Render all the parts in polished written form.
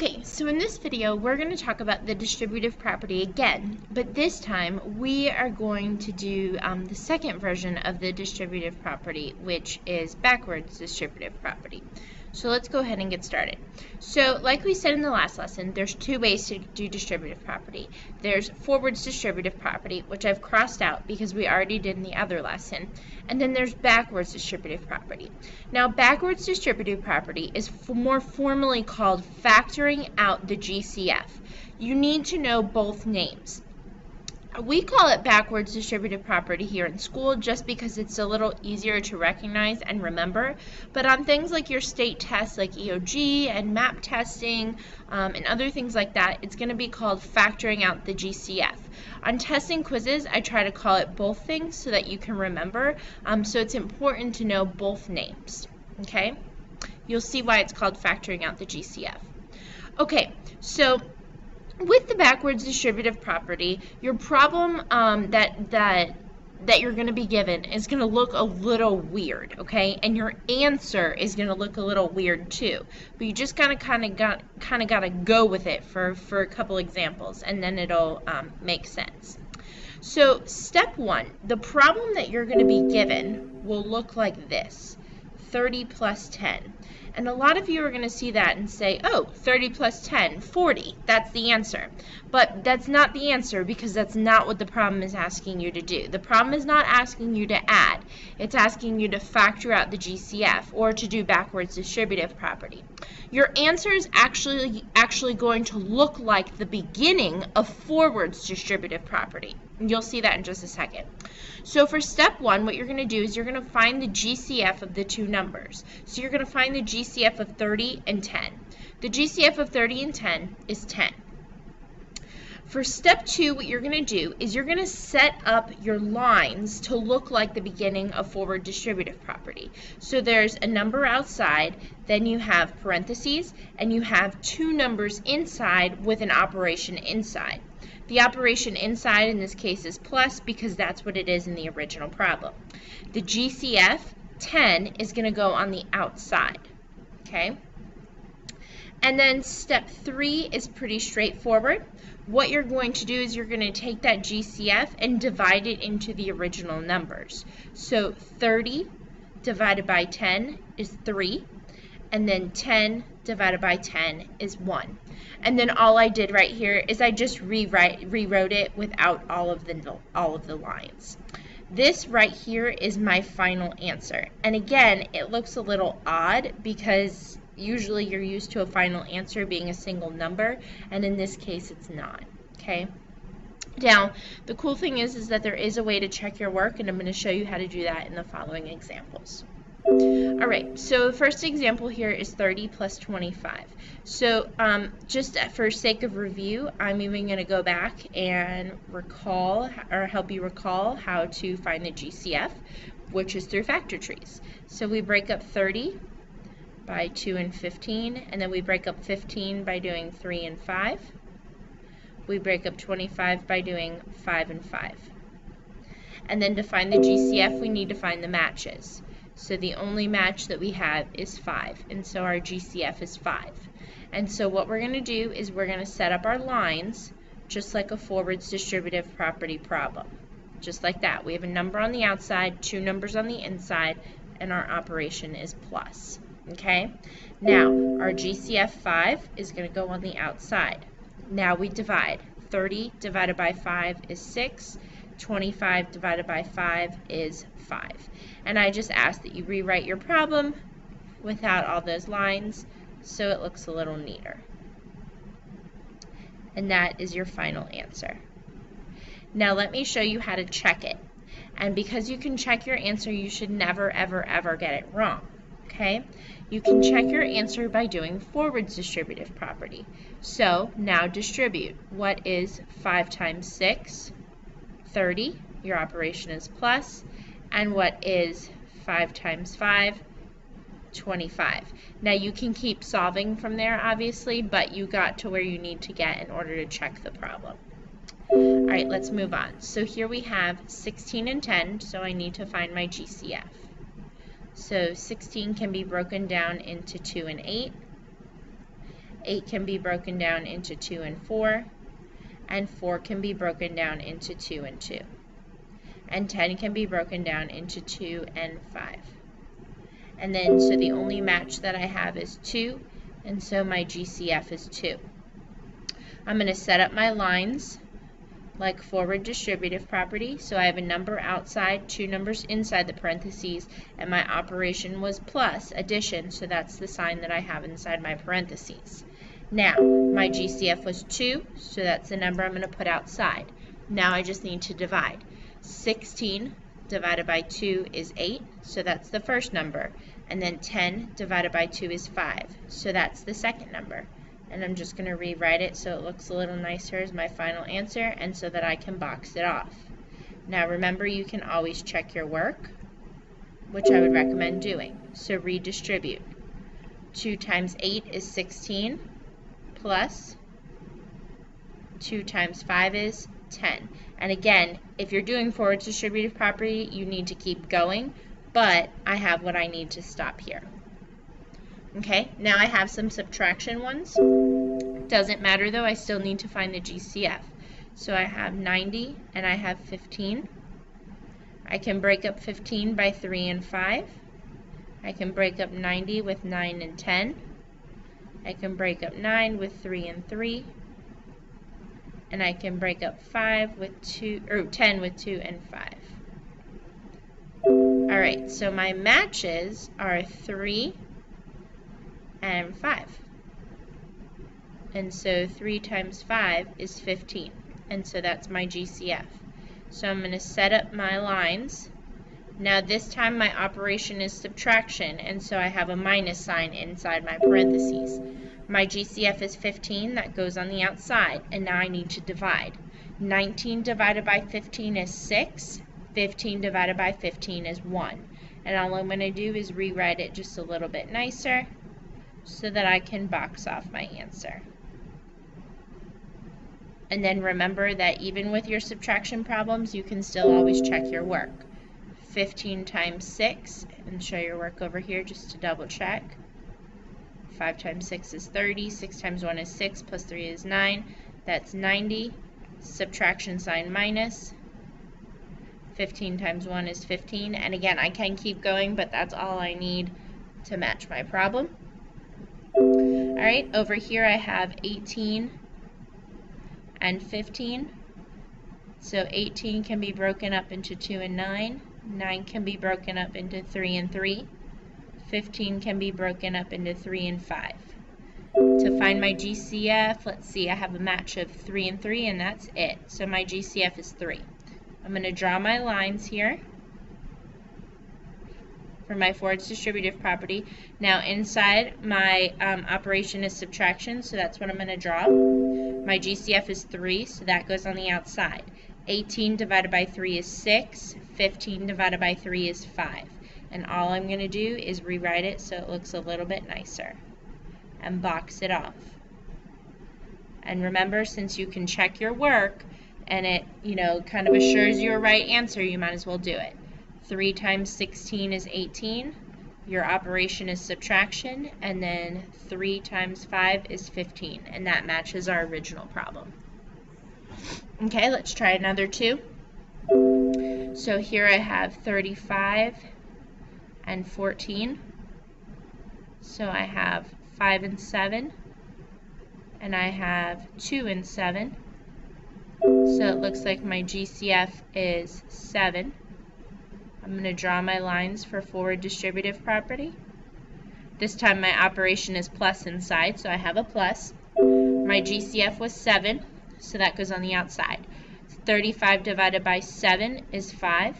Okay, so in this video, we're going to talk about the distributive property again, but this time we are going to do the second version of the distributive property, which is backwards distributive property. So let's go ahead and get started. So like we said in the last lesson, there's two ways to do distributive property. There's forwards distributive property, which I've crossed out because we already did in the other lesson, and then there's backwards distributive property. Now backwards distributive property is more formally called factoring out the GCF. You need to know both names. We call it backwards distributive property here in school just because it's a little easier to recognize and remember, but on things like your state tests like EOG and map testing and other things like that, it's going to be called factoring out the GCF. On testing quizzes, I try to call it both things so that you can remember, so it's important to know both names, okay? You'll see why it's called factoring out the GCF. Okay, so with the backwards distributive property, your problem that you're going to be given is going to look a little weird, okay? And your answer is going to look a little weird too. But you just kind of got to go with it for a couple examples, and then it'll make sense. So step one, the problem that you're going to be given will look like this: 30 plus 10. And a lot of you are going to see that and say, oh, 30 plus 10, 40. That's the answer. But that's not the answer because that's not what the problem is asking you to do. The problem is not asking you to add. It's asking you to factor out the GCF or to do backwards distributive property. Your answer is actually going to look like the beginning of forwards distributive property. You'll see that in just a second. So for step one, what you're going to do is you're going to find the GCF of the two numbers. So you're going to find the GCF of 30 and 10. The GCF of 30 and 10 is 10. For step two, what you're going to do is you're going to set up your lines to look like the beginning of forward distributive property. So there's a number outside, then you have parentheses, and you have two numbers inside with an operation inside. The operation inside in this case is plus because that's what it is in the original problem. The GCF 10 is going to go on the outside, okay? And then step three is pretty straightforward. What you're going to do is you're going to take that GCF and divide it into the original numbers. So 30 divided by 10 is 3, and then 10 divided by 10 is 1. And then all I did right here is I just rewrote it without all of the lines. This right here is my final answer. And again, it looks a little odd because usually you're used to a final answer being a single number, and in this case it's not, okay? Now, the cool thing is that there is a way to check your work, and I'm going to show you how to do that in the following examples. Alright, so the first example here is 30 plus 25. So just for sake of review, I'm even going to go back and help you recall how to find the GCF, which is through factor trees. So we break up 30 by 2 and 15, and then we break up 15 by doing 3 and 5. We break up 25 by doing 5 and 5. And then to find the GCF, we need to find the matches. So the only match that we have is 5, and so our GCF is 5. And so what we're going to do is we're going to set up our lines just like a forwards distributive property problem. Just like that. We have a number on the outside, two numbers on the inside, and our operation is plus. Okay? Now, our GCF 5 is going to go on the outside. Now we divide. 30 divided by 5 is 6. 25 divided by 5 is 5. And I just ask that you rewrite your problem without all those lines so it looks a little neater. And that is your final answer. Now let me show you how to check it. And because you can check your answer, you should never, ever, ever get it wrong. Okay? You can check your answer by doing forwards distributive property. So now distribute. What is 5 times 6? 30. Your operation is plus. And what is 5 times 5? 25. Now you can keep solving from there, obviously, but you got to where you need to get in order to check the problem. All right, let's move on. So here we have 16 and 10, so I need to find my GCF. So 16 can be broken down into 2 and 8. 8 can be broken down into 2 and 4, and 4 can be broken down into 2 and 2, and 10 can be broken down into 2 and 5. And then, so the only match that I have is 2, and so my GCF is 2. I'm going to set up my lines like forward distributive property. So I have a number outside, 2 numbers inside the parentheses, and my operation was plus addition, so that's the sign that I have inside my parentheses. Now, my GCF was 2, so that's the number I'm going to put outside. Now I just need to divide. 16 divided by 2 is 8, so that's the first number. And then 10 divided by 2 is 5, so that's the second number. And I'm just going to rewrite it so it looks a little nicer as my final answer, and so that I can box it off. Now remember, you can always check your work, which I would recommend doing. So redistribute. 2 times 8 is 16, plus 2 times 5 is 10. And again, if you're doing forward distributive property, you need to keep going, but I have what I need to stop here. Okay, now I have some subtraction ones. Doesn't matter though, I still need to find the GCF. So I have 90 and I have 15. I can break up 15 by 3 and 5. I can break up 90 with 9 and 10. I can break up 9 with 3 and 3. And I can break up 5 with 2, or 10 with 2 and 5. Alright, so my matches are 3 and 5. And so 3 times 5 is 15. And so that's my GCF. So I'm going to set up my lines. Now this time my operation is subtraction, and so I have a minus sign inside my parentheses. My GCF is 15, that goes on the outside, and now I need to divide. 19 divided by 15 is 6. 15 divided by 15 is 1. And all I'm going to do is rewrite it just a little bit nicer, so that I can box off my answer. And then remember that even with your subtraction problems, you can still always check your work. 15 times 6, and show your work over here just to double check. 5 times 6 is 30, 6 times 1 is 6, plus 3 is 9, that's 90, subtraction sign minus. 15 times 1 is 15, and again, I can keep going, but that's all I need to match my problem. Alright, over here I have 18 and 15. So 18 can be broken up into 2 and 9. 9 can be broken up into 3 and 3. 15 can be broken up into 3 and 5. To find my GCF, let's see, I have a match of 3 and 3, and that's it. So my GCF is 3. I'm going to draw my lines here for my forward distributive property. Now inside my operation is subtraction, so that's what I'm going to draw. My GCF is 3, so that goes on the outside. 18 divided by 3 is 6. 15 divided by 3 is 5. And all I'm going to do is rewrite it so it looks a little bit nicer and box it off. And remember, since you can check your work and it, kind of assures you a right answer, you might as well do it. 3 times 16 is 18. Your operation is subtraction, and then 3 times 5 is 15, and that matches our original problem. Okay, let's try another 2. So here I have 35 and 14. So I have 5 and 7, and I have 2 and 7. So it looks like my GCF is 7. I'm going to draw my lines for forward distributive property. This time my operation is plus inside, so I have a plus. My GCF was 7, so that goes on the outside. 35 divided by 7 is 5.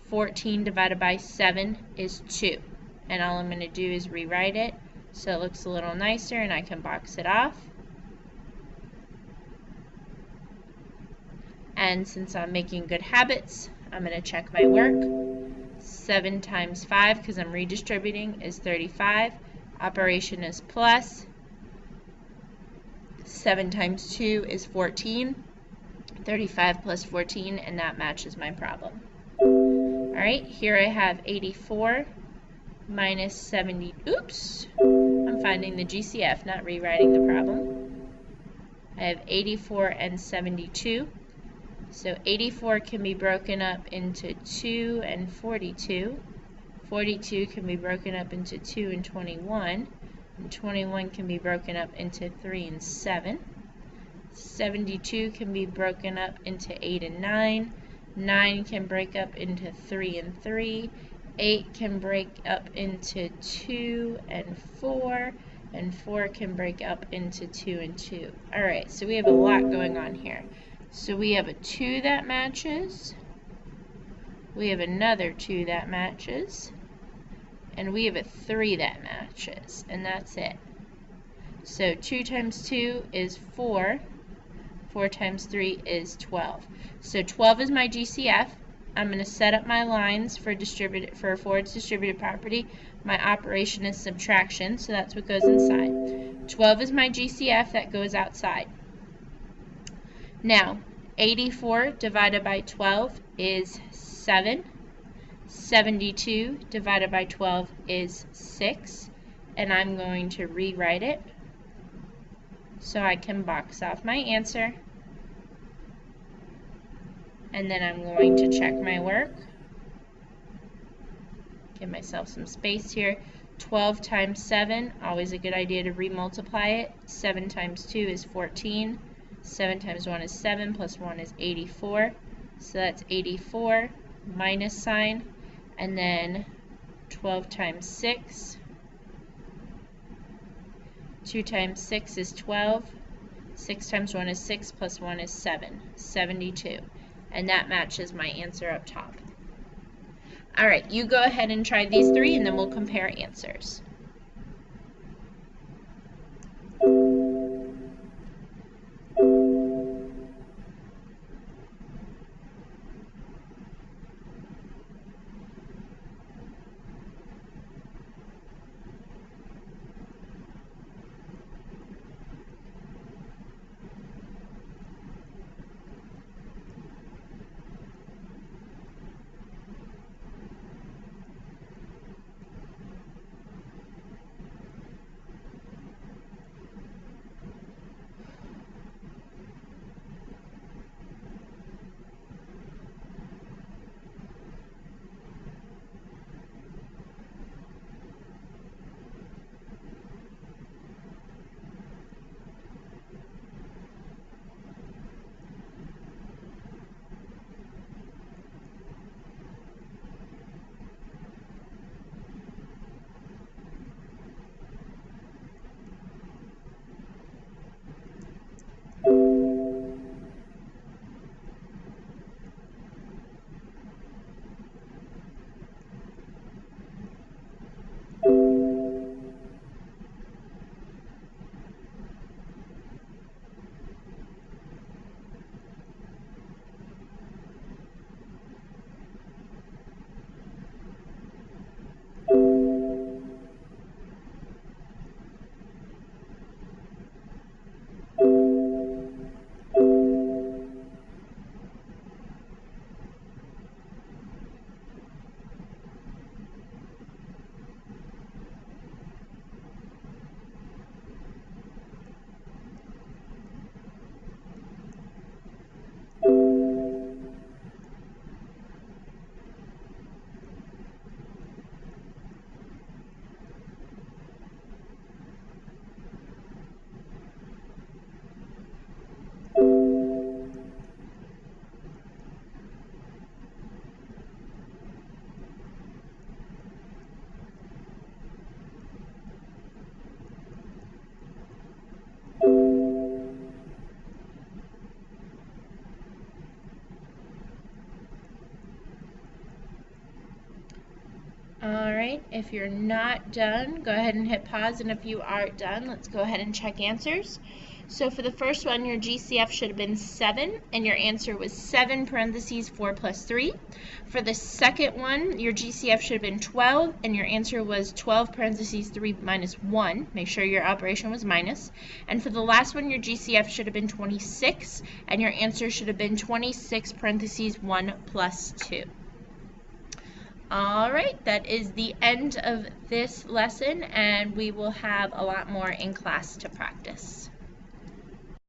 14 divided by 7 is 2. And all I'm going to do is rewrite it so it looks a little nicer and I can box it off. And since I'm making good habits, I'm going to check my work. 7 times 5, because I'm redistributing, is 35. Operation is plus. 7 times 2 is 14. 35 plus 14, and that matches my problem. Alright, here I have 84 minus 70. Oops! I'm I'm finding the GCF, not rewriting the problem. I have 84 and 72. So 84 can be broken up into 2 and 42. 42 can be broken up into 2 and 21. And 21 can be broken up into 3 and 7. 72 can be broken up into 8 and 9. 9 can break up into 3 and 3. 8 can break up into 2 and 4. And 4 can break up into 2 and 2. Alright, so we have a lot going on here. So we have a 2 that matches. We have another 2 that matches. And we have a 3 that matches. And that's it. So 2 times 2 is 4. 4 times 3 is 12. So 12 is my GCF. I'm going to set up my lines for Ford's distributive property. My operation is subtraction, so that's what goes inside. 12 is my GCF, that goes outside. Now, 84 divided by 12 is 7. 72 divided by 12 is 6. And I'm going to rewrite it so I can box off my answer. And then I'm going to check my work. Give myself some space here. 12 times 7, always a good idea to remultiply it. 7 times 2 is 14. 7 times 1 is 7, plus 1 is 84. So that's 84, minus sign. And then 12 times 6. 2 times 6 is 12. 6 times 1 is 6, plus 1 is 7. 72. And that matches my answer up top. Alright, you go ahead and try these 3 and then we'll compare answers. Alright, if you're not done, go ahead and hit pause, and if you are done, let's go ahead and check answers. So for the first one, your GCF should have been 7, and your answer was 7 parentheses 4 plus 3. For the second one, your GCF should have been 12, and your answer was 12 parentheses 3 minus 1. Make sure your operation was minus. And for the last one, your GCF should have been 26, and your answer should have been 26 parentheses 1 plus 2. All right, that is the end of this lesson, and we will have a lot more in class to practice.